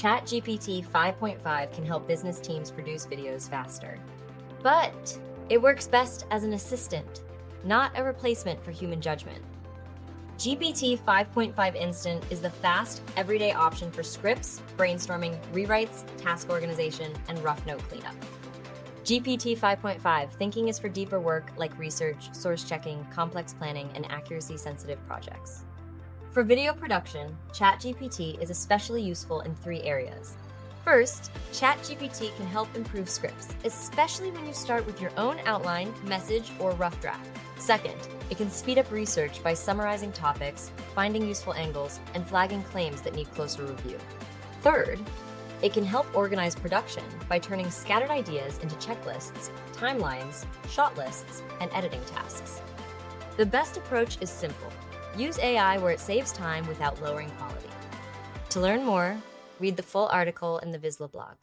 ChatGPT 5.5 can help business teams produce videos faster. But it works best as an assistant, not a replacement for human judgment. GPT 5.5 Instant is the fast, everyday option for scripts, brainstorming, rewrites, task organization, and rough note cleanup. GPT 5.5 thinking is for deeper work like research, source checking, complex planning, and accuracy-sensitive projects. For video production, ChatGPT is especially useful in 3 areas. First, ChatGPT can help improve scripts, especially when you start with your own outline, message, or rough draft. Second, it can speed up research by summarizing topics, finding useful angles, and flagging claims that need closer review. Third, it can help organize production by turning scattered ideas into checklists, timelines, shot lists, and editing tasks. The best approach is simple. Use AI where it saves time without lowering quality. To learn more, read the full article in the Visla blog.